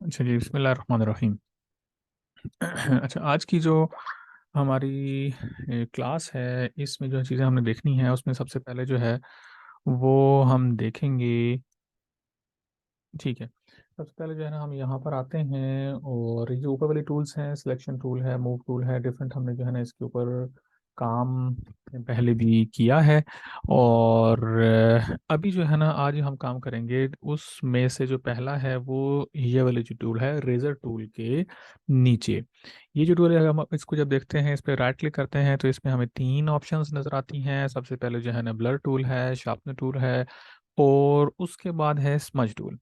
अच्छा जी, बिस्मिल्लाहिर्रहमानिर्रहीम। अच्छा, आज की जो हमारी क्लास है, इसमें जो चीज़ें हमने देखनी है, उसमें सबसे पहले जो है वो हम देखेंगे। ठीक है, सबसे पहले जो है ना हम यहाँ पर आते हैं और ये जो ऊपर वाली टूल्स हैं, सिलेक्शन टूल है, मूव टूल है, डिफरेंट हमने जो है ना इसके ऊपर काम पहले भी किया है। और अभी जो है ना आज हम काम करेंगे उसमें से जो पहला है वो ये वाली जो टूल है, रेजर टूल के नीचे। ये जो टूल है, हम इसको जब देखते हैं, इस पर राइट क्लिक करते हैं तो इसमें हमें तीन ऑप्शंस नजर आती हैं। सबसे पहले जो है ना ब्लर टूल है, शार्पनर टूल है, और उसके बाद है स्मज टूल।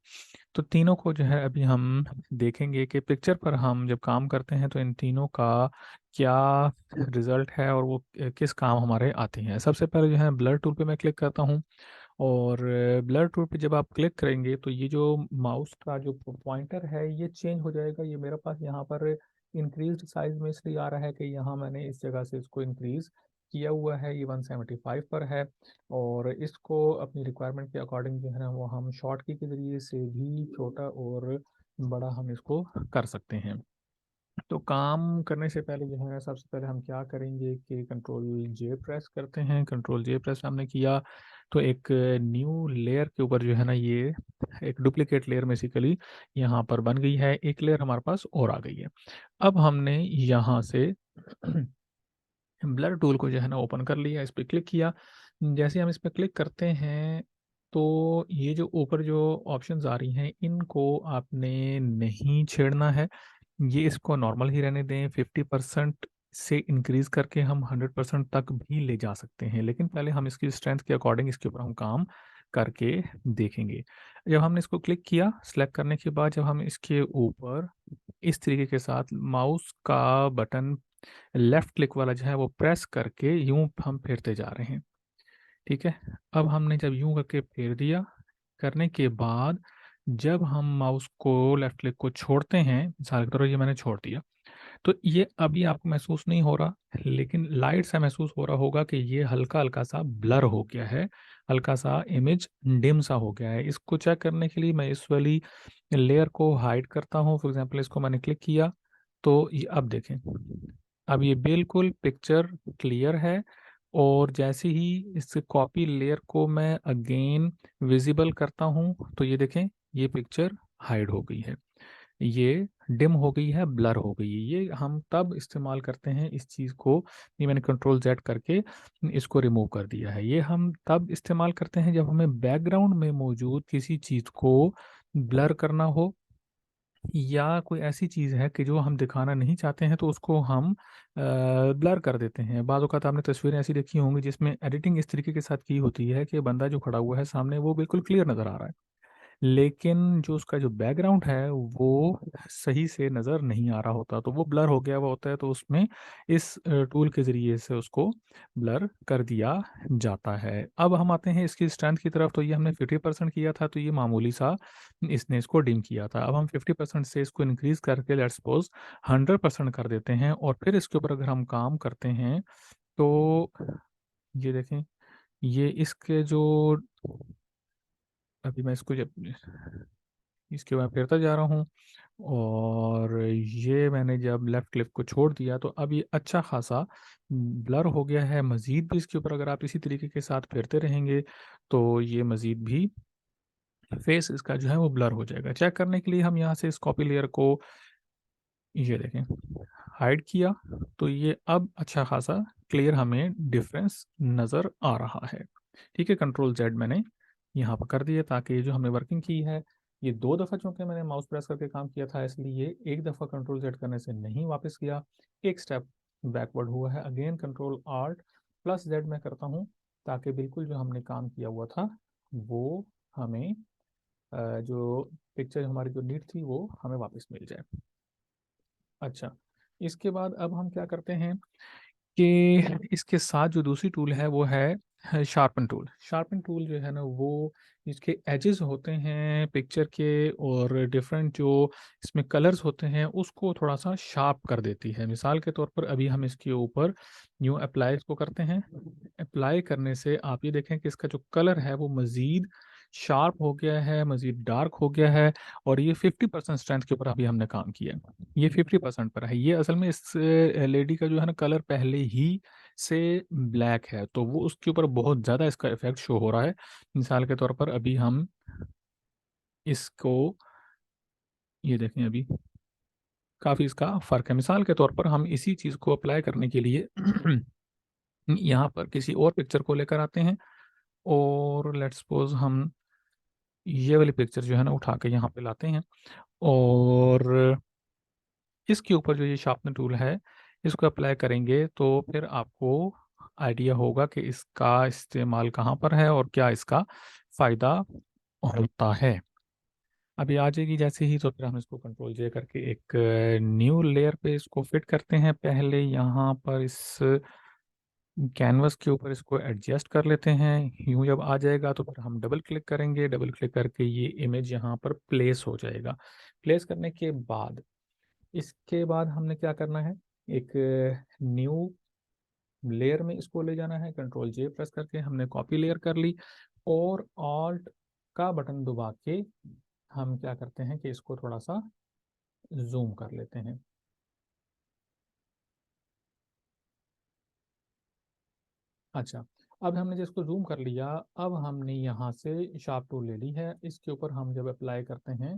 तो तीनों को जो है अभी हम देखेंगे कि पिक्चर पर हम जब काम करते हैं तो इन तीनों का क्या रिजल्ट है और वो किस काम हमारे आते हैं। सबसे पहले जो है ब्लर टूल पे मैं क्लिक करता हूँ। और ब्लर टूल पे जब आप क्लिक करेंगे तो ये जो माउस का जो पॉइंटर है ये चेंज हो जाएगा। ये मेरे पास यहाँ पर इंक्रीज साइज में इसलिए आ रहा है कि यहाँ मैंने इस जगह से इसको इंक्रीज किया हुआ है, ये 175 पर है। और इसको अपनी रिक्वायरमेंट के अकॉर्डिंग जो है ना वो हम शॉर्ट की के ज़रिए से भी छोटा और बड़ा हम इसको कर सकते हैं। तो काम करने से पहले जो है सबसे पहले हम क्या करेंगे कि कंट्रोल जे प्रेस करते हैं। कंट्रोल जे प्रेस हमने किया तो एक न्यू लेयर के ऊपर जो है ना ये एक डुप्लीकेट लेयर बेसिकली यहाँ पर बन गई है। एक लेयर हमारे पास और आ गई है। अब हमने यहाँ से ब्लर टूल को जो है ना ओपन कर लिया, इस पर क्लिक किया। जैसे हम इस पर क्लिक करते हैं तो ये जो ऊपर जो ऑप्शंस आ रही हैं इनको आपने नहीं छेड़ना है। ये इसको नॉर्मल ही रहने दें। 50% से इंक्रीज करके हम 100% तक भी ले जा सकते हैं, लेकिन पहले हम इसकी स्ट्रेंथ के अकॉर्डिंग इसके ऊपर हम काम करके देखेंगे। जब हमने इसको क्लिक किया, सेलेक्ट करने के बाद जब हम इसके ऊपर इस तरीके के साथ माउस का बटन लेफ्ट क्लिक वाला जो है वो प्रेस करके यूं हम फेरते जा रहे हैं। ठीक है, अब हमने जब यूं करके फेर दिया, करने के बाद जब हम माउस को लेफ्ट क्लिक को छोड़ते हैं, मिसाल के तौर पर ये मैंने छोड़ दिया, तो ये अभी आपको महसूस नहीं हो रहा, लेकिन लाइट से महसूस हो रहा होगा कि ये हल्का हल्का सा ब्लर हो गया है, हल्का सा इमेज डिम सा हो गया है। इसको चेक करने के लिए मैं इस वाली लेयर को हाइड करता हूँ। फॉर एग्जांपल इसको मैंने क्लिक किया तो ये अब देखें, अब ये बिल्कुल पिक्चर क्लियर है। और जैसे ही इस कॉपी लेयर को मैं अगेन विजिबल करता हूँ तो ये देखें, ये पिक्चर हाइड हो गई है, ये डिम हो गई है, ब्लर हो गई है। ये हम तब इस्तेमाल करते हैं इस चीज़ को, ये मैंने कंट्रोल जेड करके इसको रिमूव कर दिया है। ये हम तब इस्तेमाल करते हैं जब हमें बैकग्राउंड में मौजूद किसी चीज़ को ब्लर करना हो, या कोई ऐसी चीज़ है कि जो हम दिखाना नहीं चाहते हैं तो उसको हम ब्लर कर देते हैं। बाज़ औक़ात आपने तस्वीरें ऐसी देखी होंगी जिसमें एडिटिंग इस तरीके के साथ की होती है कि बंदा जो खड़ा हुआ है सामने वो बिल्कुल क्लियर नज़र आ रहा है, लेकिन जो उसका जो बैकग्राउंड है वो सही से नज़र नहीं आ रहा होता, तो वो ब्लर हो गया हुआ होता है। तो उसमें इस टूल के ज़रिए से उसको ब्लर कर दिया जाता है। अब हम आते हैं इसकी स्ट्रेंथ की तरफ। तो ये हमने 50% किया था, तो ये मामूली सा इसने इसको डिम किया था। अब हम 50% से इसको इंक्रीज करके लेट्स सपोज 100% कर देते हैं, और फिर इसके ऊपर अगर हम काम करते हैं तो ये देखें, ये इसके जो, अभी मैं इसको जब इसके बाद फिरता जा रहा हूँ और ये मैंने जब लेफ़्ट क्लिक को छोड़ दिया तो अब ये अच्छा खासा ब्लर हो गया है। मज़ीद भी इसके ऊपर अगर आप इसी तरीके के साथ फिरते रहेंगे तो ये मज़ीद भी फेस इसका जो है वो ब्लर हो जाएगा। चेक करने के लिए हम यहाँ से इस कॉपी लेयर को ये देखें हाइड किया तो ये अब अच्छा खासा क्लियर हमें डिफरेंस नज़र आ रहा है। ठीक है, कंट्रोल जेड मैंने यहाँ पर कर दिया ताकि ये जो हमने वर्किंग की है, ये 2 दफ़ा चूंकि मैंने माउस प्रेस करके काम किया था इसलिए एक दफ़ा कंट्रोल जेड करने से नहीं वापस किया, एक स्टेप बैकवर्ड हुआ है। Again control art plus Z में करता हूँ ताकि बिल्कुल जो हमने काम किया हुआ था वो हमें जो पिक्चर हमारी जो नीट थी वो हमें वापस मिल जाए। अच्छा, इसके बाद अब हम क्या करते हैं कि इसके साथ जो दूसरी टूल है वो है शार्पन टूल। शार्पन टूल जो है ना वो इसके एजेस होते हैं पिक्चर के, और डिफरेंट जो इसमें कलर्स होते हैं उसको थोड़ा सा शार्प कर देती है। मिसाल के तौर पर अभी हम इसके ऊपर न्यू अप्लाई इसको करते हैं। अप्लाई करने से आप ये देखें कि इसका जो कलर है वो मज़ीद शार्प हो गया है, मज़ीद डार्क हो गया है। और ये 50% स्ट्रेंथ के ऊपर अभी हमने काम किया है, ये 50% पर है। ये असल में इस लेडी का जो है ना कलर पहले ही से ब्लैक है, तो वो उसके ऊपर बहुत ज़्यादा इसका इफेक्ट शो हो रहा है। मिसाल के तौर पर अभी हम इसको, ये देखें अभी काफ़ी इसका फ़र्क है। मिसाल के तौर पर हम इसी चीज़ को अप्लाई करने के लिए यहाँ पर किसी और पिक्चर को लेकर आते हैं, और लेट्स सपोज हम ये वाली पिक्चर जो है ना उठा के यहाँ पे लाते हैं, और इसके ऊपर जो ये शार्पनर टूल है इसको अप्लाई करेंगे, तो फिर आपको आइडिया होगा कि इसका इस्तेमाल कहाँ पर है और क्या इसका फ़ायदा होता है। अभी आ जाएगी जैसे ही, तो फिर हम इसको कंट्रोल जे करके एक न्यू लेयर पे इसको फिट करते हैं। पहले यहाँ पर इस कैनवस के ऊपर इसको एडजस्ट कर लेते हैं। यूं जब आ जाएगा तो फिर हम डबल क्लिक करेंगे, डबल क्लिक करके ये इमेज यहाँ पर प्लेस हो जाएगा। प्लेस करने के बाद इसके बाद हमने क्या करना है, एक न्यू लेयर में इसको ले जाना है। कंट्रोल जे प्रेस करके हमने कॉपी लेयर कर ली, और ऑल्ट का बटन दबा के हम क्या करते हैं कि इसको थोड़ा सा जूम कर लेते हैं। अच्छा, अब हमने जिसको जूम कर लिया, अब हमने यहाँ से शार्प टूल ले ली है। इसके ऊपर हम जब अप्लाई करते हैं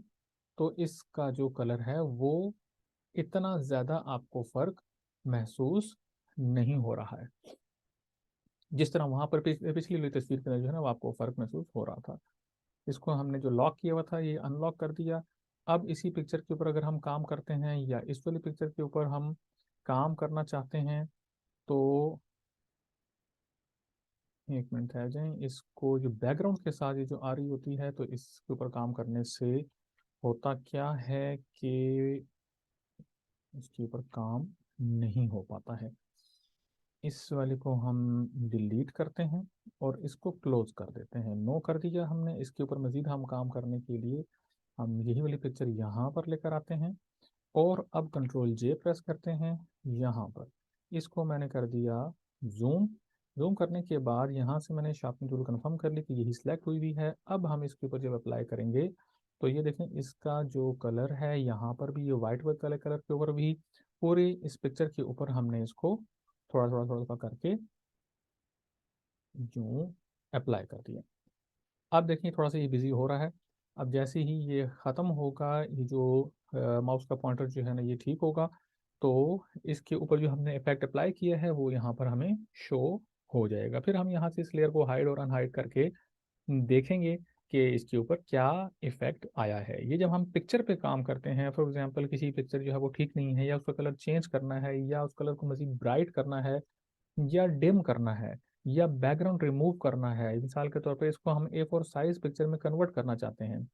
तो इसका जो कलर है वो इतना ज़्यादा आपको फर्क महसूस नहीं हो रहा है, जिस तरह वहाँ पर पिछली वाली तस्वीर के अंदर जो है ना वो आपको फर्क महसूस हो रहा था। इसको हमने जो लॉक किया हुआ था ये अनलॉक कर दिया। अब इसी पिक्चर के ऊपर अगर हम काम करते हैं, या इस वाली पिक्चर के ऊपर हम काम करना चाहते हैं, तो एक मिनट आ जाए। इसको जो बैकग्राउंड के साथ ये जो आ रही होती है, तो इसके ऊपर काम करने से होता क्या है कि इसके ऊपर काम नहीं हो पाता है। इस वाले को हम डिलीट करते हैं और इसको क्लोज कर देते हैं। नो कर दिया हमने। इसके ऊपर मज़ीद हम काम करने के लिए हम यही वाली पिक्चर यहाँ पर लेकर आते हैं, और अब कंट्रोल जे प्रेस करते हैं यहाँ पर। इसको मैंने कर दिया जूम। जूम करने के बाद यहाँ से मैंने शार्पनिंग टूल कंफर्म कर ली कि यही सिलेक्ट हुई हुई है। अब हम इसके ऊपर जब अप्लाई करेंगे तो ये देखें इसका जो कलर है यहाँ पर भी, ये वाइट वाइट कलर कलर के ऊपर भी, पूरे इस पिक्चर के ऊपर हमने इसको थोड़ा थोड़ा थोड़ा थोड़ा करके यूँ अप्लाई कर दिया। अब देखिए थोड़ा सा ये बिजी हो रहा है। अब जैसे ही ये ख़त्म होगा, ये जो माउस का पॉइंटर जो है ना ये ठीक होगा, तो इसके ऊपर जो हमने इफेक्ट अप्लाई किया है वो यहाँ पर हमें शो हो जाएगा। फिर हम यहाँ से इस लेयर को हाइड और अनहाइड करके देखेंगे कि इसके ऊपर क्या इफेक्ट आया है। ये जब हम पिक्चर पे काम करते हैं, फॉर एग्जांपल किसी पिक्चर जो है वो ठीक नहीं है, या उसका कलर चेंज करना है, या उस कलर को मज़ीद ब्राइट करना है, या डिम करना है, या बैकग्राउंड रिमूव करना है, मिसाल के तौर पे इसको हम A4 साइज पिक्चर में कन्वर्ट करना चाहते हैं,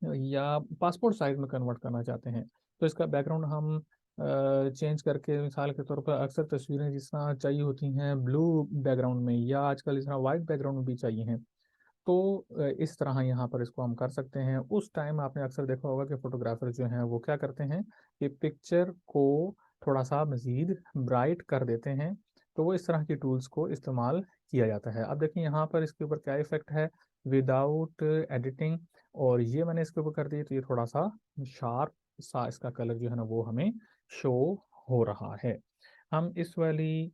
या पासपोर्ट साइज में कन्वर्ट करना चाहते हैं, तो इसका बैकग्राउंड हम चेंज करके, मिसाल के तौर पर अक्सर तस्वीरें जिस तरह चाहिए होती हैं ब्लू बैकग्राउंड में, या आजकल इस तरह वाइट बैकग्राउंड में भी चाहिए हैं, तो इस तरह यहाँ पर इसको हम कर सकते हैं। उस टाइम आपने अक्सर देखा होगा कि फोटोग्राफर जो हैं वो क्या करते हैं कि पिक्चर को थोड़ा सा मज़ीद ब्राइट कर देते हैं, तो वो इस तरह की टूल्स को इस्तेमाल किया जाता है। अब देखिए यहाँ पर इसके ऊपर क्या इफेक्ट है, विदाउट एडिटिंग, और ये मैंने इसके ऊपर कर दिया, तो ये थोड़ा सा शार्प सा इसका कलर जो है ना वो हमें शो हो रहा है। हम इस वाली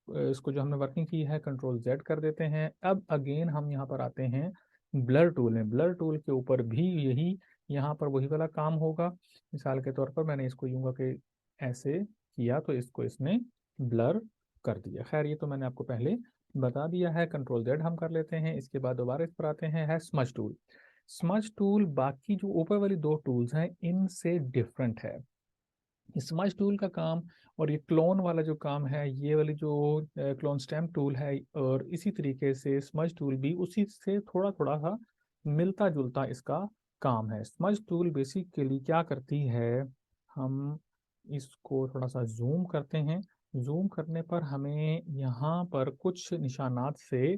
इसको जो हमने वर्किंग की है कंट्रोल जेड कर देते हैं। अब अगेन हम यहाँ पर आते हैं ब्लर टूल में। ब्लर टूल के ऊपर भी यही, यहाँ पर वही वाला काम होगा। मिसाल के तौर पर मैंने इसको यूँगा कि ऐसे किया तो इसको इसने ब्लर कर दिया। खैर ये तो मैंने आपको पहले बता दिया है। कंट्रोल जेड हम कर लेते हैं। इसके बाद दोबारा इस पर आते हैं, है स्मज टूल। स्मज टूल बाकी जो ऊपर वाली दो टूल्स हैं इनसे डिफरेंट है। स्मज टूल का काम और ये क्लोन वाला जो काम है, ये वाली जो क्लोन स्टैम्प टूल है, और इसी तरीके से स्मज टूल भी उसी से थोड़ा थोड़ा सा मिलता जुलता इसका काम है। स्मज टूल बेसिकली क्या करती है, हम इसको थोड़ा सा जूम करते हैं। जूम करने पर हमें यहाँ पर कुछ निशानात से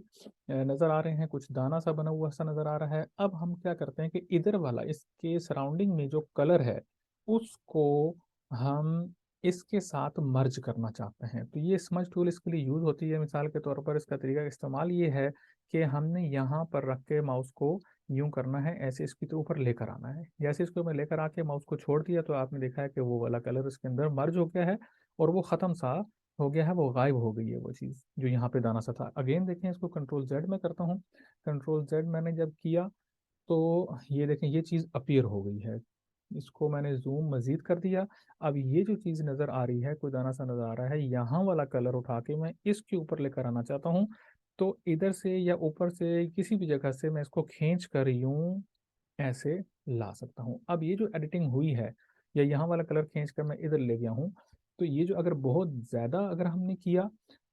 नज़र आ रहे हैं, कुछ दाना सा बना हुआ सा नज़र आ रहा है। अब हम क्या करते हैं कि इधर वाला इसके सराउंडिंग में जो कलर है उसको हम इसके साथ मर्ज करना चाहते हैं, तो ये स्मज टूल इसके लिए यूज होती है। मिसाल के तौर पर इसका तरीका इस्तेमाल ये है कि हमने यहाँ पर रख के माउस को यूं करना है, ऐसे इसके तो ऊपर लेकर आना है। जैसे इसको मैं लेकर आके माउस को छोड़ दिया तो आपने देखा है कि वो वाला कलर इसके अंदर मर्ज हो गया है और वो ख़त्म सा हो गया है, वो गायब हो गई है वो चीज़ जो यहाँ पे दाना सा था। अगेन देखें, इसको कंट्रोल जेड में करता हूँ। कंट्रोल जेड मैंने जब किया तो ये देखें ये चीज़ अपीयर हो गई है। इसको मैंने जूम मजीद कर दिया। अब ये जो चीज़ नज़र आ रही है, कोई दाना सा नज़र आ रहा है, यहाँ वाला कलर उठा के मैं इसके ऊपर लेकर आना चाहता हूँ। तो इधर से या ऊपर से किसी भी जगह से मैं इसको खींच कर यूं ऐसे ला सकता हूँ। अब ये जो एडिटिंग हुई है, या यहाँ वाला कलर खींच कर मैं इधर ले गया हूँ, तो ये जो अगर बहुत ज़्यादा अगर हमने किया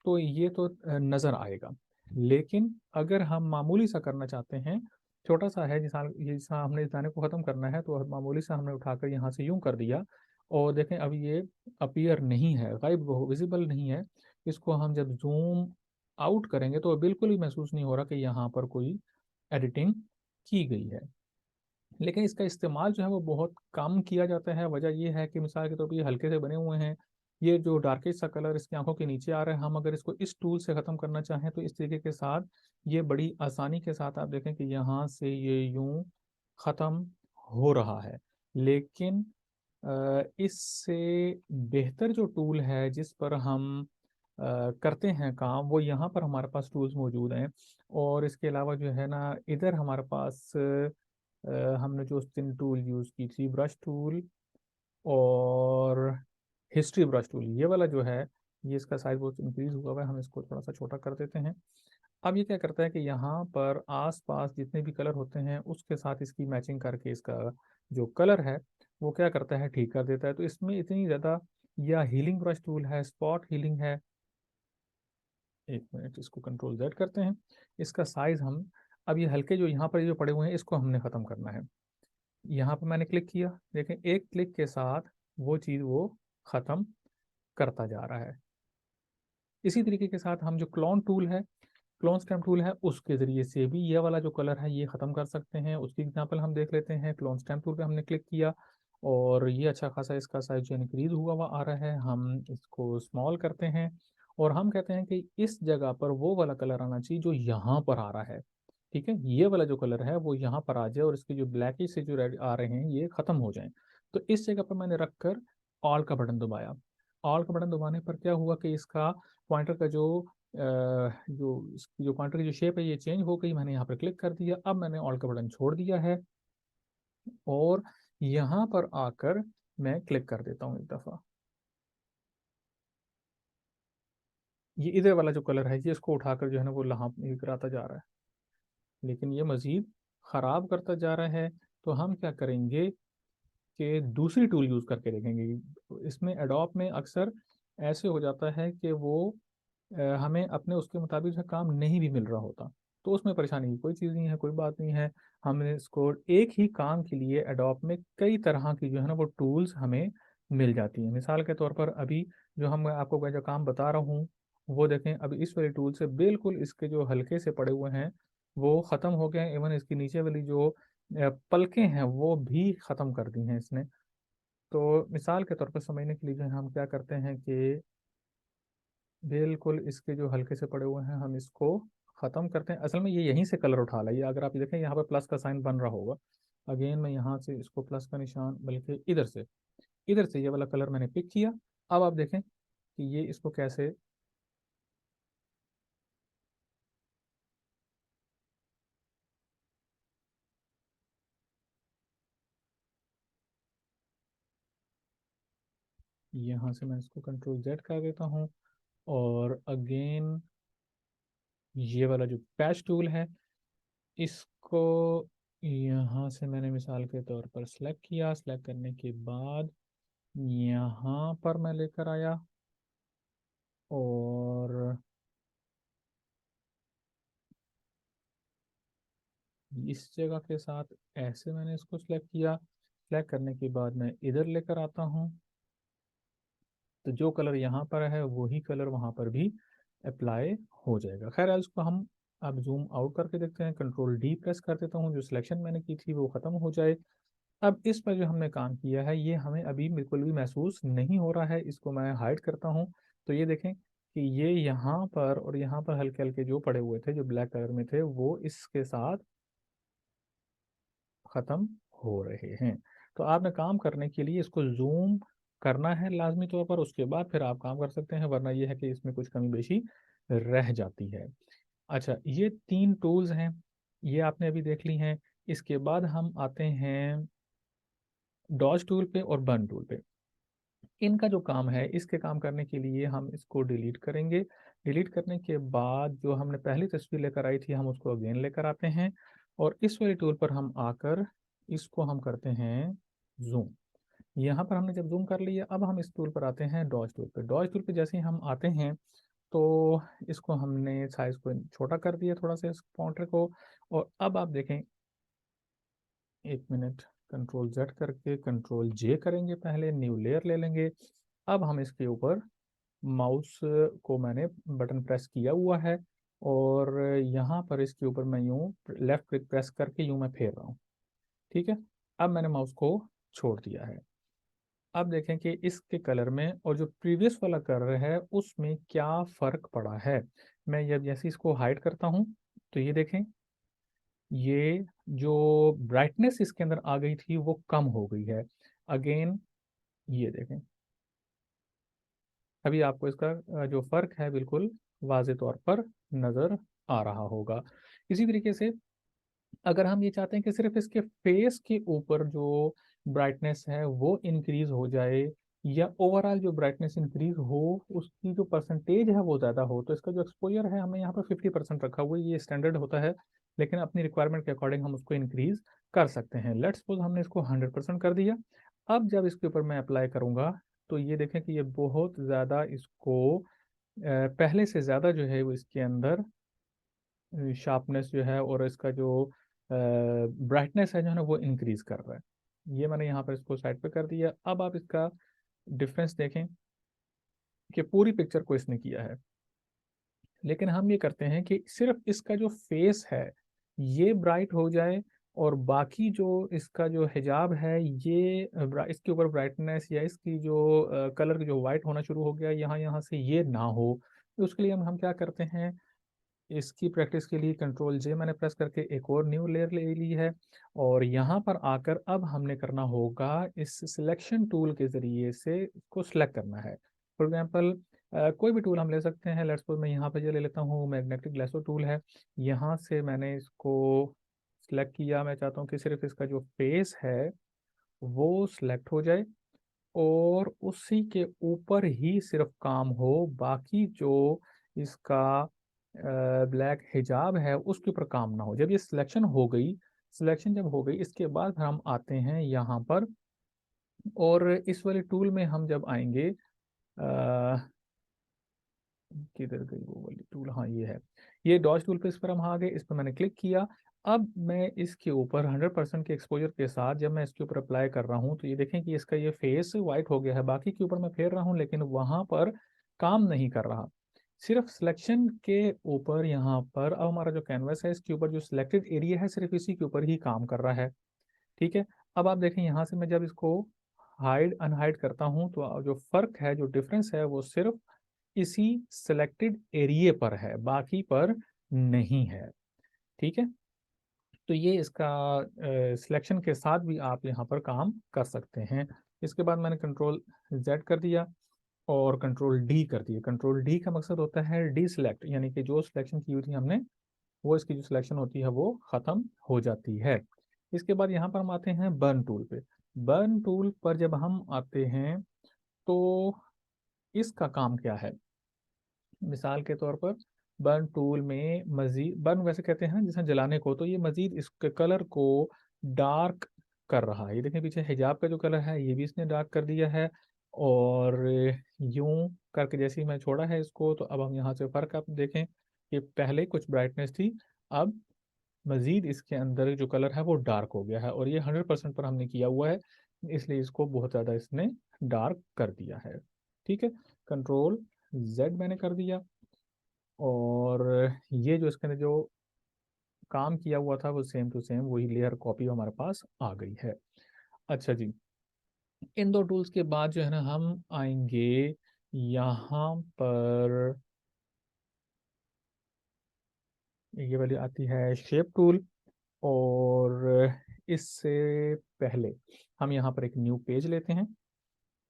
तो ये तो नज़र आएगा। लेकिन अगर हम मामूली सा करना चाहते हैं, छोटा सा है, जैसा हमने इस दाने को ख़त्म करना है, तो मामूली सा हमने उठाकर यहाँ से यूं कर दिया और देखें अब ये अपीयर नहीं है, गायब विजिबल नहीं है। इसको हम जब जूम आउट करेंगे तो बिल्कुल ही महसूस नहीं हो रहा कि यहाँ पर कोई एडिटिंग की गई है। लेकिन इसका इस्तेमाल जो है वो बहुत कम किया जाता है। वजह ये है कि मिसाल के तौर पर ये हल्के से बने हुए हैं, ये जो डार्केस्ट सा कलर इसकी आंखों के नीचे आ रहा है, हम अगर इसको इस टूल से ख़त्म करना चाहें तो इस तरीके के साथ ये बड़ी आसानी के साथ आप देखें कि यहाँ से ये यूं ख़त्म हो रहा है। लेकिन इससे बेहतर जो टूल है जिस पर हम करते हैं काम, वो यहाँ पर हमारे पास टूल्स मौजूद हैं। और इसके अलावा जो है ना, इधर हमारे पास हमने जो 3 टूल यूज़ की थी, ब्रश टूल और हिस्ट्री ब्रश टूल, ये वाला जो है, ये इसका साइज बहुत इंक्रीज हुआ हुआ है, हम इसको थोड़ा सा छोटा कर देते हैं। अब ये क्या करता है कि यहाँ पर आसपास जितने भी कलर होते हैं उसके साथ इसकी मैचिंग करके इसका जो कलर है वो क्या करता है, ठीक कर देता है। तो इसमें इतनी ज़्यादा, या हीलिंग ब्रश टूल है, स्पॉट हीलिंग है। एक मिनट, इसको कंट्रोल जेड करते हैं। इसका साइज हम, अब ये हल्के जो यहाँ पर जो पड़े हुए हैं इसको हमने ख़त्म करना है। यहाँ पर मैंने क्लिक किया, देखें एक क्लिक के साथ वो चीज़ वो ख़त्म करता जा रहा है। इसी तरीके के साथ हम जो क्लोन टूल है, क्लोन स्टैम्प टूल है, उसके ज़रिए से भी ये वाला जो कलर है ये ख़त्म कर सकते हैं। उसकी एग्जांपल हम देख लेते हैं। क्लोन स्टैम्प टूल पे हमने क्लिक किया और ये अच्छा खासा इसका साइज जो इंक्रीज हुआ हुआ आ रहा है। हम इसको स्मॉल करते हैं और हम कहते हैं कि इस जगह पर वो वाला कलर आना चाहिए जो यहाँ पर आ रहा है। ठीक है, ये वाला जो कलर है वो यहाँ पर आ जाए और इसके जो ब्लैकिश से जो रेड आ रहे हैं ये ख़त्म हो जाएं। तो इस जगह पर मैंने रख कर ऑल का बटन दबाया। ऑल का बटन दबाने पर क्या हुआ कि इसका पॉइंटर का जो पॉइंटर की जो शेप है ये चेंज हो गई। मैंने यहाँ पर क्लिक कर दिया। अब मैंने ऑल का बटन छोड़ दिया है और यहाँ पर आकर मैं क्लिक कर देता हूँ एक दफ़ा। ये इधर वाला जो कलर है ये इसको उठाकर जो है ना वो लहाँ ये कराता जा रहा है, लेकिन ये मज़ीद ख़राब करता जा रहा है। तो हम क्या करेंगे कि दूसरी टूल यूज़ करके देखेंगे। इसमें एडोब में अक्सर ऐसे हो जाता है कि वो हमें अपने उसके मुताबिक जो है काम नहीं भी मिल रहा होता, तो उसमें परेशानी की कोई चीज़ नहीं है, कोई बात नहीं है। हमने इसको एक ही काम के लिए एडोब में कई तरह की जो है ना वो टूल्स हमें मिल जाती हैं। मिसाल के तौर पर अभी जो हम आपको जो काम बता रहा हूँ वो देखें, अभी इस वाली टूल से बिल्कुल इसके जो हल्के से पड़े हुए हैं वो ख़त्म हो गए हैं। इवन इसकी नीचे वाली जो पलकें हैं वो भी ख़त्म कर दी हैं इसने। तो मिसाल के तौर पर समझने के लिए जो है हम क्या करते हैं कि बिल्कुल इसके जो हल्के से पड़े हुए हैं हम इसको ख़त्म करते हैं। असल में ये यहीं से कलर उठा लाइए। अगर आप देखें यहाँ पर प्लस का साइन बन रहा होगा, अगेन मैं यहाँ से इसको प्लस का निशान, बल्कि इधर से ये वाला कलर मैंने पिक किया। अब आप देखें कि ये इसको कैसे, यहाँ से मैं इसको कंट्रोल जेड कर देता हूँ और अगेन ये वाला जो पैच टूल है इसको यहाँ से मैंने मिसाल के तौर पर सेलेक्ट किया। सेलेक्ट करने के बाद यहाँ पर मैं लेकर आया और इस जगह के साथ ऐसे मैंने इसको सिलेक्ट किया। सिलेक्ट करने के बाद मैं इधर लेकर आता हूँ, तो जो कलर यहाँ पर है वही कलर वहाँ पर भी अप्लाई हो जाएगा। खैर इसको हम अब जूम आउट करके देखते हैं। कंट्रोल डी प्रेस कर देता हूँ, जो सिलेक्शन मैंने की थी वो ख़त्म हो जाए। अब इस पर जो हमने काम किया है ये हमें अभी बिल्कुल भी महसूस नहीं हो रहा है। इसको मैं हाइड करता हूँ तो ये देखें कि ये यहाँ पर और यहाँ पर हल्के हल्के जो पड़े हुए थे, जो ब्लैक कलर में थे, वो इसके साथ खत्म हो रहे हैं। तो आपने काम करने के लिए इसको जूम करना है लाजमी तौर पर, उसके बाद फिर आप काम कर सकते हैं, वरना ये है कि इसमें कुछ कमी बेशी रह जाती है। अच्छा, ये 3 टूल्स हैं, ये आपने अभी देख ली हैं। इसके बाद हम आते हैं डॉज टूल पे और बर्न टूल पे। इनका जो काम है, इसके काम करने के लिए हम इसको डिलीट करेंगे। डिलीट करने के बाद जो हमने पहली तस्वीर लेकर आई थी, हम उसको अगेन लेकर आते हैं, और इस वाली टूल पर हम आकर इसको हम करते हैं जूम। यहाँ पर हमने जब जूम कर लिया, अब हम इस टूल पर आते हैं डॉज टूल पे। डॉज टूल पे जैसे ही हम आते हैं, तो इसको हमने साइज को छोटा कर दिया थोड़ा सा, इस पॉइंटर को। और अब आप देखें, 1 मिनट, कंट्रोल जेड करके कंट्रोल जे करेंगे, पहले न्यू लेयर ले लेंगे। अब हम इसके ऊपर माउस को मैंने बटन प्रेस किया हुआ है, और यहाँ पर इसके ऊपर मैं यूँ लेफ्ट क्लिक प्रेस करके यूँ मैं फेर रहा हूँ। ठीक है, अब मैंने माउस को छोड़ दिया है। अब देखें कि इसके कलर में और जो प्रीवियस वाला कलर है उसमें क्या फ़र्क पड़ा है। मैं जब जैसे इसको हाइड करता हूँ, तो ये देखें, ये जो ब्राइटनेस इसके अंदर आ गई थी वो कम हो गई है। अगेन ये देखें, अभी आपको इसका जो फ़र्क है बिल्कुल वाज़े तौर पर नज़र आ रहा होगा। इसी तरीके से अगर हम ये चाहते हैं कि सिर्फ इसके फेस के ऊपर जो ब्राइटनेस है वो इंक्रीज हो जाए, या ओवरऑल जो ब्राइटनेस इंक्रीज हो उसकी जो परसेंटेज है वो ज़्यादा हो, तो इसका जो एक्सपोजर है हमने यहाँ पर 50% रखा हुआ है, ये स्टैंडर्ड होता है, लेकिन अपनी रिक्वायरमेंट के अकॉर्डिंग हम उसको इंक्रीज कर सकते हैं। लेट्स सपोज हमने इसको 100% कर दिया। अब जब इसके ऊपर मैं अप्लाई करूँगा, तो ये देखें कि ये बहुत ज़्यादा इसको पहले से ज़्यादा जो है वो इसके अंदर शार्पनेस जो है और इसका जो ब्राइटनेस है जो है ना वो इंक्रीज कर रहा है। ये मैंने यहाँ पर इसको साइड पे कर दिया। अब आप इसका डिफरेंस देखें कि पूरी पिक्चर को इसने किया है, लेकिन हम ये करते हैं कि सिर्फ इसका जो फेस है ये ब्राइट हो जाए, और बाकी जो इसका जो हिजाब है ये इसके ऊपर ब्राइटनेस या इसकी जो कलर जो वाइट होना शुरू हो गया यहाँ यहाँ से ये ना हो। तो उसके लिए हम क्या करते हैं, इसकी प्रैक्टिस के लिए कंट्रोल जे मैंने प्रेस करके एक और न्यू लेयर ले ली है, और यहाँ पर आकर अब हमने करना होगा इस सिलेक्शन टूल के ज़रिए से इसको सिलेक्ट करना है। फॉर एग्जांपल कोई भी टूल हम ले सकते हैं। लेट्स सपोज मैं यहाँ पे ये ले लेता हूँ, मैग्नेटिक लेसो टूल है। यहाँ से मैंने इसको सिलेक्ट किया। मैं चाहता हूँ कि सिर्फ इसका जो फेस है वो सिलेक्ट हो जाए, और उसी के ऊपर ही सिर्फ काम हो, बाकी जो इसका ब्लैक हिजाब है उसके ऊपर काम ना हो। जब ये सिलेक्शन हो गई, सिलेक्शन जब हो गई इसके बाद हम आते हैं यहाँ पर, और इस वाले टूल में हम जब आएंगे, किधर गई वो वाली टूल, हाँ ये है, ये डॉज टूल पे, इस पर हम आ गए, इस पर मैंने क्लिक किया। अब मैं इसके ऊपर 100% के एक्सपोजर के साथ जब मैं इसके ऊपर अप्लाई कर रहा हूँ, तो ये देखें कि इसका ये फेस वाइट हो गया है। बाकी के ऊपर मैं फेर रहा हूँ लेकिन वहाँ पर काम नहीं कर रहा। सिर्फ सिलेक्शन के ऊपर यहाँ पर अब हमारा जो कैनवस है इसके ऊपर जो सिलेक्टेड एरिया है सिर्फ इसी के ऊपर ही काम कर रहा है। ठीक है, अब आप देखें यहाँ से मैं जब इसको हाइड अनहाइड करता हूँ, तो जो फर्क है, जो डिफरेंस है, वो सिर्फ इसी सिलेक्टेड एरिया पर है, बाकी पर नहीं है। ठीक है, तो ये इसका सिलेक्शन के साथ भी आप यहाँ पर काम कर सकते हैं। इसके बाद मैंने कंट्रोल जेड कर दिया और कंट्रोल डी कर दिया। कंट्रोल डी का मकसद होता है डी सिलेक्ट, यानी कि जो सिलेक्शन की हुई थी हमने वो इसकी जो सिलेक्शन होती है वो ख़त्म हो जाती है। इसके बाद यहाँ पर हम आते हैं बर्न टूल पे। बर्न टूल पर जब हम आते हैं, तो इसका काम क्या है। मिसाल के तौर पर बर्न टूल में मजीद, बर्न वैसे कहते हैं जिसे जलाने को, तो ये मजीद इसके कलर को डार्क कर रहा है। ये देखें पीछे हिजाब का जो कलर है ये भी इसने डार्क कर दिया है, और यूं करके जैसे ही मैं छोड़ा है इसको, तो अब हम यहाँ से फ़र्क आप देखें कि पहले कुछ ब्राइटनेस थी, अब मजीद इसके अंदर जो कलर है वो डार्क हो गया है, और ये 100% पर हमने किया हुआ है, इसलिए इसको बहुत ज़्यादा इसने डार्क कर दिया है। ठीक है, कंट्रोल जेड मैंने कर दिया, और ये जो इसके अंदर जो काम किया हुआ था वो सेम टू सेम वही लेयर कॉपी हमारे पास आ गई है। अच्छा जी, इन दो टूल्स के बाद जो है ना हम आएंगे यहाँ पर ये वाली आती है शेप टूल। और इससे पहले हम यहाँ पर एक न्यू पेज लेते हैं,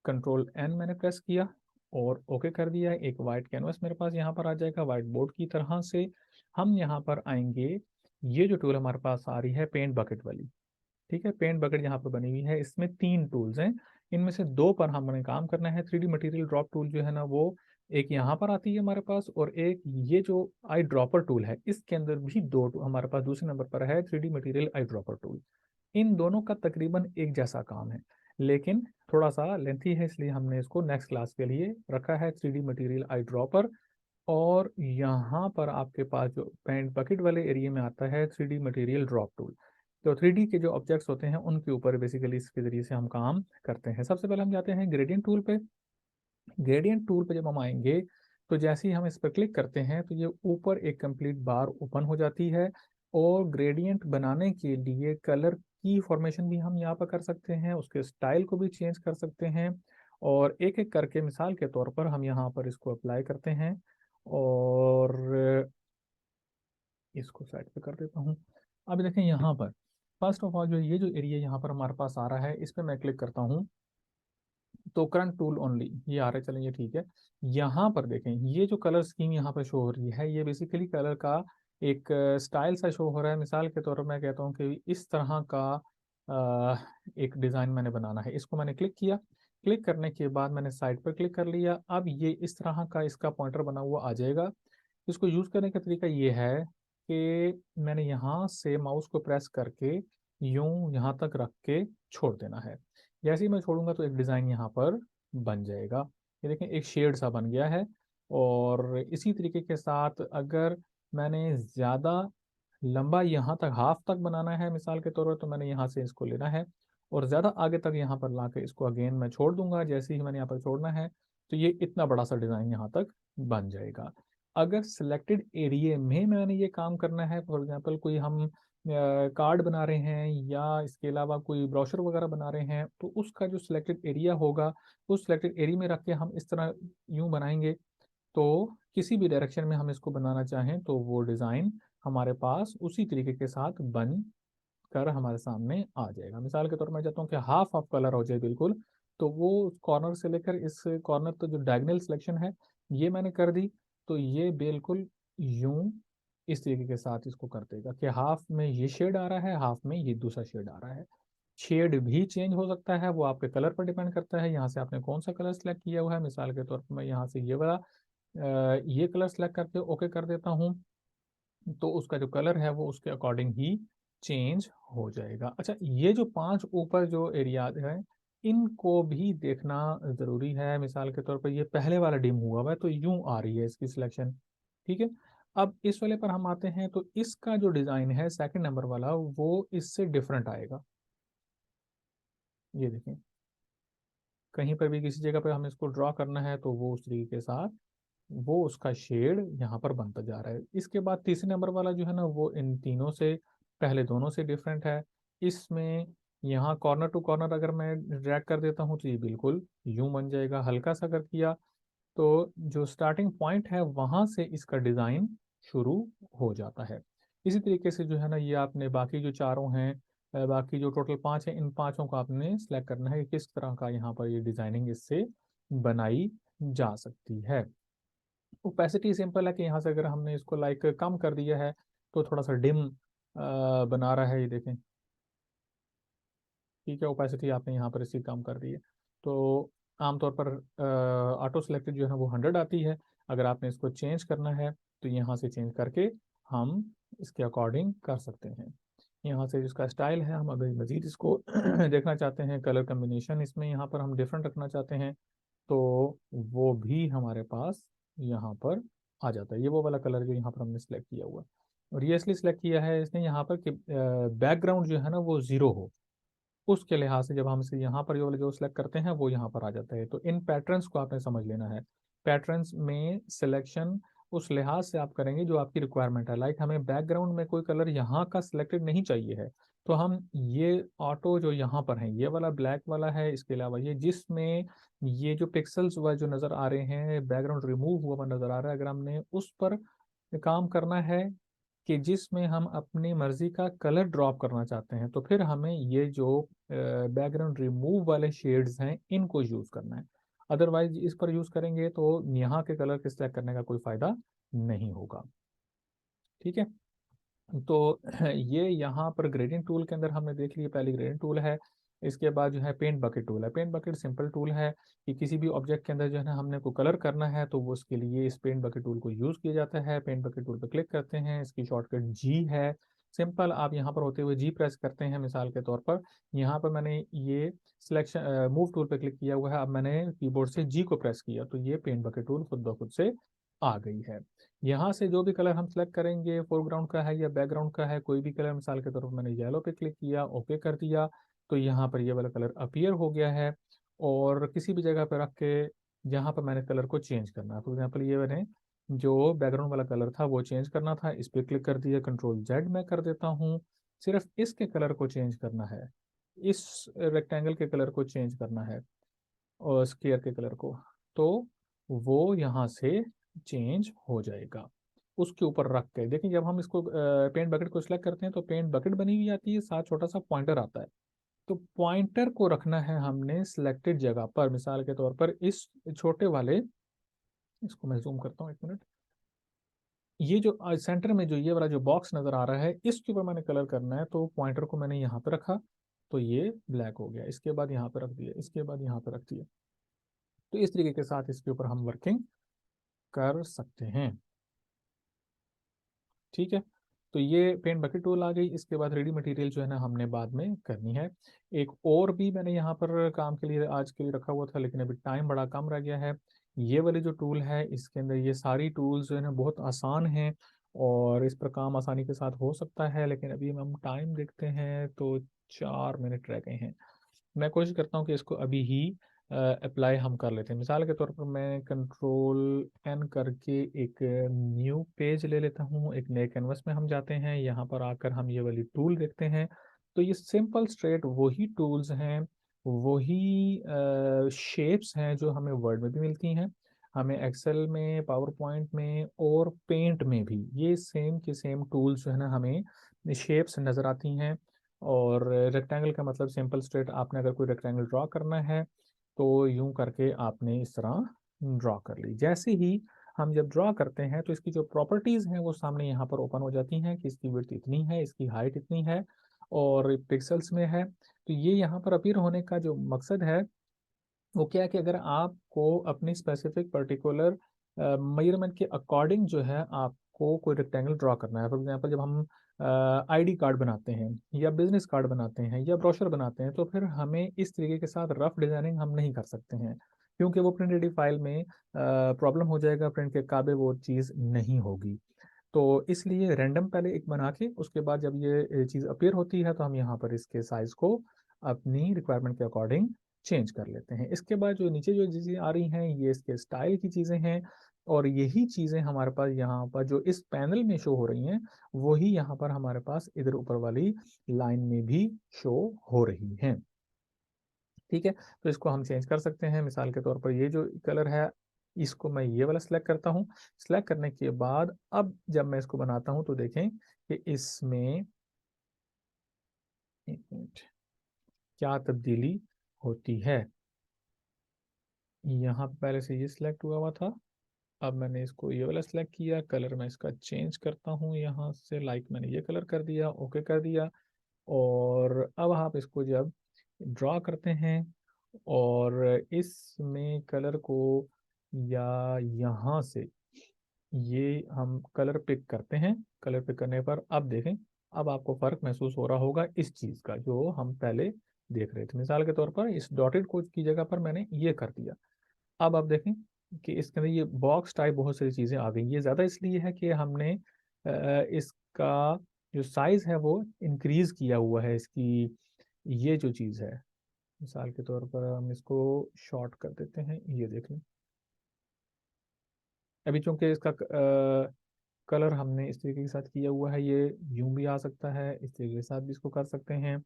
कंट्रोल एन मैंने प्रेस किया और ओके कर दिया। एक वाइट कैनवस मेरे पास यहाँ पर आ जाएगा वाइट बोर्ड की तरह से। हम यहाँ पर आएंगे, ये जो टूल हमारे पास आ रही है पेंट बकेट वाली, ठीक है, पेंट बकेट यहाँ पर बनी हुई है, इसमें 3 टूल्स हैं, इनमें से 2 पर हमने काम करना है। 3D मटेरियल ड्रॉप टूल जो है ना वो एक यहाँ पर आती है हमारे पास, और एक ये जो आई ड्रॉपर टूल है इसके अंदर भी 2 हमारे पास दूसरे नंबर पर है 3D material eye dropper tool. इन दोनों का तकरीबन एक जैसा काम है, लेकिन थोड़ा सा लेंथी है, इसलिए हमने इसको नेक्स्ट क्लास के लिए रखा है 3D मटेरियल आई ड्रॉपर। और यहाँ पर आपके पास जो पेंट बकेट वाले एरिया में आता है 3D मटेरियल ड्रॉप टूल। तो 3D के जो ऑब्जेक्ट्स होते हैं उनके ऊपर बेसिकली इसके जरिए से हम काम करते हैं। सबसे पहले हम जाते हैं ग्रेडियंट टूल पे। ग्रेडियंट टूल पे जब हम आएंगे तो जैसे ही हम इस पर क्लिक करते हैं तो ये ऊपर एक कंप्लीट बार ओपन हो जाती है। और ग्रेडियंट बनाने के लिए कलर की फॉर्मेशन भी हम यहाँ पर कर सकते हैं, उसके स्टाइल को भी चेंज कर सकते हैं। और एक एक करके मिसाल के तौर पर हम यहाँ पर इसको अप्लाई करते हैं, और इसको साइड पे कर देता हूँ। अब देखें यहाँ पर फर्स्ट ऑफ ऑल जो ये जो एरिया यहाँ पर हमारे पास आ रहा है इस पर मैं क्लिक करता हूँ तो करंट टूल ओनली ये आ रहा है, चलें ये ठीक है। यहाँ पर देखें ये जो कलर स्कीम यहाँ पर शो हो रही है ये बेसिकली कलर का एक स्टाइल सा शो हो रहा है। मिसाल के तौर पर मैं कहता हूँ कि इस तरह का एक डिज़ाइन मैंने बनाना है, इसको मैंने क्लिक किया। क्लिक करने के बाद मैंने साइड पर क्लिक कर लिया। अब ये इस तरह का इसका पॉइंटर बना हुआ आ जाएगा। इसको यूज़ करने का तरीका ये है कि मैंने यहाँ से माउस को प्रेस करके यूं यहाँ तक रख के छोड़ देना है। जैसे ही मैं छोड़ूंगा तो एक डिज़ाइन यहाँ पर बन जाएगा। ये देखें एक शेड सा बन गया है। और इसी तरीके के साथ अगर मैंने ज़्यादा लंबा यहाँ तक हाफ तक बनाना है मिसाल के तौर पर, तो मैंने यहाँ से इसको लेना है और ज़्यादा आगे तक यहाँ पर ला के इसको अगेन मैं छोड़ दूंगा। जैसे ही मैंने यहाँ पर छोड़ना है तो ये इतना बड़ा सा डिज़ाइन यहाँ तक बन जाएगा। अगर सिलेक्टेड एरिया में मैंने ये काम करना है, फॉर एग्जांपल कोई हम कार्ड बना रहे हैं या इसके अलावा कोई ब्रोशर वगैरह बना रहे हैं, तो उसका जो सिलेक्टेड एरिया होगा उस सिलेक्टेड एरिया में रख के हम इस तरह यूं बनाएंगे। तो किसी भी डायरेक्शन में हम इसको बनाना चाहें तो वो डिज़ाइन हमारे पास उसी तरीके के साथ बन कर हमारे सामने आ जाएगा। मिसाल के तौर पर मैं चाहता हूँ कि हाफ ऑफ कलर हो जाए बिल्कुल, तो वो कॉर्नर से लेकर इस कॉर्नर तो जो डायगोनल सिलेक्शन है ये मैंने कर दी, तो ये बिल्कुल यूं इस तरीके के साथ इसको कर देगा कि हाफ में ये शेड आ रहा है, हाफ में ये दूसरा शेड आ रहा है। शेड भी चेंज हो सकता है, वो आपके कलर पर डिपेंड करता है यहाँ से आपने कौन सा कलर सेलेक्ट किया हुआ है। मिसाल के तौर पर मैं यहाँ से ये वाला ये कलर सेलेक्ट करके ओके कर देता हूँ, तो उसका जो कलर है वो उसके अकॉर्डिंग ही चेंज हो जाएगा। अच्छा, ये जो 5 ऊपर जो एरियाज है इनको भी देखना ज़रूरी है। मिसाल के तौर पर ये पहले वाला डिम हुआ हुआ है तो यूं आ रही है इसकी सिलेक्शन, ठीक है। अब इस वाले पर हम आते हैं तो इसका जो डिज़ाइन है सेकंड नंबर वाला वो इससे डिफरेंट आएगा। ये देखें, कहीं पर भी किसी जगह पर हमें इसको ड्रॉ करना है तो वो उस तरीके के साथ वो उसका शेड यहाँ पर बनता जा रहा है। इसके बाद तीसरे नंबर वाला जो है ना वो इन तीनों से पहले दोनों से डिफरेंट है। इसमें यहाँ कॉर्नर टू कॉर्नर अगर मैं ड्रैग कर देता हूँ तो ये बिल्कुल यूं बन जाएगा। हल्का सा अगर किया तो जो स्टार्टिंग पॉइंट है वहां से इसका डिज़ाइन शुरू हो जाता है। इसी तरीके से जो है ना ये आपने बाकी जो चारों हैं बाकी जो टोटल 5 हैं इन पांचों को आपने सेलेक्ट करना है कि किस तरह का यहाँ पर ये डिज़ाइनिंग इससे बनाई जा सकती है। ओपेसिटी सिंपल है कि यहाँ से अगर हमने इसको लाइक कम कर दिया है तो थोड़ा सा डिम बना रहा है, ये देखें, ठीक है। ओपेसिटी आपने यहाँ पर इसकी कम कर दी है। तो आमतौर पर ऑटो सेलेक्टेड जो है ना वो 100 आती है। अगर आपने इसको चेंज करना है तो यहाँ से चेंज करके हम इसके अकॉर्डिंग कर सकते हैं। यहाँ से जिसका स्टाइल है हम अगर मज़ीद इसको देखना चाहते हैं, कलर कम्बिनेशन इसमें यहाँ पर हम डिफरेंट रखना चाहते हैं तो वो भी हमारे पास यहाँ पर आ जाता है। ये वो वाला कलर जो यहाँ पर हमने सेलेक्ट किया हुआ है, और ये इसलिए सेलेक्ट किया है इसने यहाँ पर कि बैकग्राउंड जो है ना वो ज़ीरो हो, उसके लिहाज से जब हम इसे यहाँ पर जो वाले जो सिलेक्ट करते हैं वो यहाँ पर आ जाता है। तो इन पैटर्न्स को आपने समझ लेना है। पैटर्न्स में सिलेक्शन उस लिहाज से आप करेंगे जो आपकी रिक्वायरमेंट है। लाइक हमें बैकग्राउंड में कोई कलर यहाँ का सिलेक्टेड नहीं चाहिए है तो हम ये ऑटो जो यहाँ पर है ये वाला ब्लैक वाला है, इसके अलावा ये जिसमें ये जो पिक्सल्स हुआ जो नज़र आ रहे हैं बैकग्राउंड रिमूव हुआ नज़र आ रहा है, अगर हमने उस पर काम करना है कि जिसमें हम अपनी मर्जी का कलर ड्रॉप करना चाहते हैं, तो फिर हमें ये जो बैकग्राउंड रिमूव वाले शेड्स हैं इनको यूज करना है। अदरवाइज इस पर यूज करेंगे तो यहाँ के कलर के सिलेक्ट करने का कोई फायदा नहीं होगा। ठीक है, तो ये यहाँ पर ग्रेडियंट टूल के अंदर हमने देख लिया, पहली ग्रेडियंट टूल है। इसके बाद जो है पेंट बकेट टूल है। पेंट बकेट सिंपल टूल है कि किसी भी ऑब्जेक्ट के अंदर जो है ना हमने को कलर करना है तो वो उसके लिए इस पेंट बकेट टूल को यूज किया जाता है। पेंट बकेट टूल पर क्लिक करते हैं, इसकी शॉर्टकट जी है। सिंपल आप यहाँ पर होते हुए जी प्रेस करते हैं। मिसाल के तौर पर यहाँ पर मैंने ये सिलेक्शन मूव टूल पर क्लिक किया हुआ है, अब मैंने कीबोर्ड से जी को प्रेस किया तो ये पेंट बकेट टूल खुद ब खुद से आ गई है। यहाँ से जो भी कलर हम सेलेक्ट करेंगे, फोरग्राउंड का है या बैकग्राउंड का है, कोई भी कलर, मिसाल के तौर पर मैंने येलो पे क्लिक किया, ओके कर दिया, तो यहाँ पर ये वाला कलर अपीयर हो गया है। और किसी भी जगह पर रख के जहाँ पर मैंने कलर को चेंज करना है, फॉर एग्जाम्पल ये मैंने जो बैकग्राउंड वाला कलर था वो चेंज करना था, इस पर क्लिक कर दिया, कंट्रोल जेड मैं कर देता हूँ। सिर्फ इसके कलर को चेंज करना है, इस रेक्टेंगल के कलर को चेंज करना है और स्क्वायर के कलर को, तो वो यहाँ से चेंज हो जाएगा। उसके ऊपर रख के देखिए, जब हम इसको पेंट बकेट को सिलेक्ट करते हैं तो पेंट बकेट बनी हुई आती है, साथ छोटा सा पॉइंटर आता है। तो पॉइंटर को रखना है हमने सिलेक्टेड जगह पर। मिसाल के तौर पर इस छोटे वाले, इसको मैं जूम करता हूँ 1 मिनट, ये जो सेंटर में जो ये वाला जो बॉक्स नजर आ रहा है इसके ऊपर मैंने कलर करना है, तो पॉइंटर को मैंने यहाँ पे रखा तो ये ब्लैक हो गया, इसके बाद यहाँ पे रख दिया, इसके बाद यहाँ पे रख दिया। तो इस तरीके के साथ इसके ऊपर हम वर्किंग कर सकते हैं। ठीक है, तो ये पेंट बकेट टूल आ गई। इसके बाद रेडी मटेरियल जो है ना हमने बाद में करनी है। एक और भी मैंने यहाँ पर काम के लिए आज के लिए रखा हुआ था, लेकिन अभी टाइम बड़ा कम रह गया है। ये वाली जो टूल है इसके अंदर ये सारी टूल्स जो है ना बहुत आसान हैं और इस पर काम आसानी के साथ हो सकता है, लेकिन अभी हम टाइम देखते हैं तो 4 मिनट रह गए हैं। मैं कोशिश करता हूँ कि इसको अभी ही अप्लाई हम कर लेते हैं। मिसाल के तौर पर मैं कंट्रोल एन करके एक न्यू पेज ले लेता हूँ, एक नए कैनवस में हम जाते हैं, यहाँ पर आकर हम ये वाली टूल देखते हैं। तो ये सिंपल स्ट्रेट वही टूल्स हैं, वही शेप्स हैं जो हमें वर्ड में भी मिलती हैं, हमें एक्सेल में, पावर पॉइंट में और पेंट में भी ये सेम के सेम टूल्स जो है ना हमें शेप्स नज़र आती हैं। और रेक्टेंगल का मतलब सिंपल स्ट्रेट, आपने अगर कोई रेक्टेंगल ड्रॉ करना है तो यूं करके आपने इस तरह ड्रॉ कर ली। जैसे ही हम जब ड्रॉ करते हैं तो इसकी जो प्रॉपर्टीज हैं वो सामने यहाँ पर ओपन हो जाती हैं कि इसकी विड्थ इतनी है, इसकी हाइट इतनी है और पिक्सल्स में है। तो ये यहाँ पर अपीयर होने का जो मकसद है वो क्या है कि अगर आपको अपनी स्पेसिफिक पर्टिकुलर मेजरमेंट के अकॉर्डिंग जो है आपको कोई रेक्टेंगल ड्रॉ करना है, फॉर एग्जांपल जब हम आईडी कार्ड बनाते हैं या बिजनेस कार्ड बनाते हैं या ब्रोशर बनाते हैं तो फिर हमें इस तरीके के साथ रफ डिजाइनिंग हम नहीं कर सकते हैं, क्योंकि वो प्रिंटेड फाइल में प्रॉब्लम हो जाएगा, प्रिंट के काबे वो चीज़ नहीं होगी। तो इसलिए रैंडम पहले एक बना के उसके बाद जब ये चीज़ अपीयर होती है तो हम यहाँ पर इसके साइज को अपनी रिक्वायरमेंट के अकॉर्डिंग चेंज कर लेते हैं। इसके बाद जो नीचे जो चीज़ें आ रही हैं ये इसके स्टाइल की चीज़ें हैं और यही चीज़ें हमारे पास यहाँ पर जो इस पैनल में शो हो रही हैं वही यहाँ पर हमारे पास इधर ऊपर वाली लाइन में भी शो हो रही हैं। ठीक है, तो इसको हम चेंज कर सकते हैं। मिसाल के तौर पर ये जो कलर है इसको मैं ये वाला सिलेक्ट करता हूँ। सिलेक्ट करने के बाद अब जब मैं इसको बनाता हूँ तो देखें कि इसमें, एक मिनट, क्या तब्दीली होती है। यहाँ पहले से ये सिलेक्ट हुआ हुआ था, अब मैंने इसको ये वाला सिलेक्ट किया, कलर मैं इसका चेंज करता हूँ यहाँ से, लाइक मैंने ये कलर कर दिया, ओके कर दिया। और अब आप इसको जब ड्रॉ करते हैं और इसमें कलर को या यहाँ से ये हम कलर पिक करते हैं, कलर पिक करने पर अब देखें, अब आपको फर्क महसूस हो रहा होगा इस चीज़ का जो हम पहले देख रहे थे। मिसाल के तौर पर इस डॉटेड कोड की जगह पर मैंने ये कर दिया। अब आप देखें कि इसके अंदर ये बॉक्स टाइप बहुत सारी चीज़ें आ गई। ये ज़्यादा इसलिए है कि हमने इसका जो साइज़ है वो इंक्रीज़ किया हुआ है इसकी, ये जो चीज़ है। मिसाल के तौर पर हम इसको शॉर्ट कर देते हैं, ये देख लें। अभी चूंकि इसका कलर हमने इस तरीके के साथ किया हुआ है, ये यूं भी आ सकता है, इस तरीके के साथ भी इसको कर सकते हैं।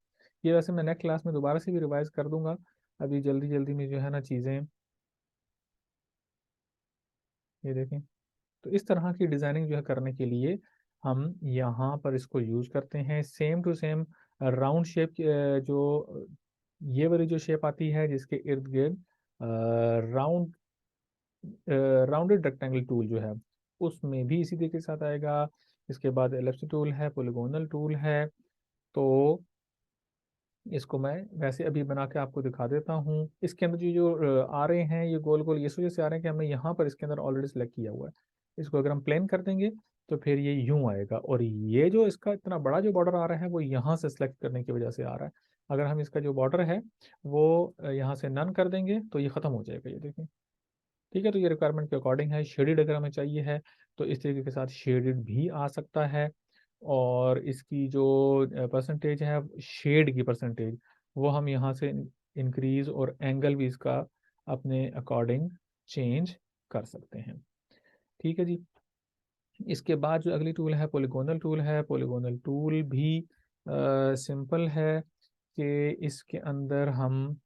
ये वैसे मैं नेक्स्ट क्लास में दोबारा से भी रिवाइज कर दूंगा, अभी जल्दी जल्दी में जो है ना चीज़ें, ये देखें। तो इस तरह की डिज़ाइनिंग जो है करने के लिए हम यहाँ पर इसको यूज करते हैं same to same round shape. जो ये वाली जो शेप आती है जिसके इर्द गिर्द राउंड राउंडेड रेक्टेंगल टूल जो है, उसमें भी इसी तरीके के साथ आएगा। इसके बाद एलिप्स टूल है, पोलीगोनल टूल है। तो इसको मैं वैसे अभी बना के आपको दिखा देता हूँ। इसके अंदर जो आ रहे हैं ये गोल गोल इस वजह से आ रहे हैं कि हमने यहाँ पर इसके अंदर ऑलरेडी सेलेक्ट किया हुआ है। इसको अगर हम प्लेन कर देंगे तो फिर ये यूं आएगा, और ये जो इसका इतना बड़ा जो बॉर्डर आ रहा है वो यहाँ से सेलेक्ट करने की वजह से आ रहा है। अगर हम इसका जो बॉर्डर है वो यहाँ से नन कर देंगे तो ये खत्म हो जाएगा, ये देखिए। ठीक है, तो ये रिक्वायरमेंट के अकॉर्डिंग है। शेडेड अगर हमें चाहिए है तो इस तरीके के साथ शेडेड भी आ सकता है। और इसकी जो परसेंटेज है, शेड की परसेंटेज, वो हम यहाँ से इंक्रीज और एंगल भी इसका अपने अकॉर्डिंग चेंज कर सकते हैं। ठीक है जी। इसके बाद जो अगली टूल है पोलीगोनल टूल है। पोलीगोनल टूल भी सिंपल है कि इसके अंदर हम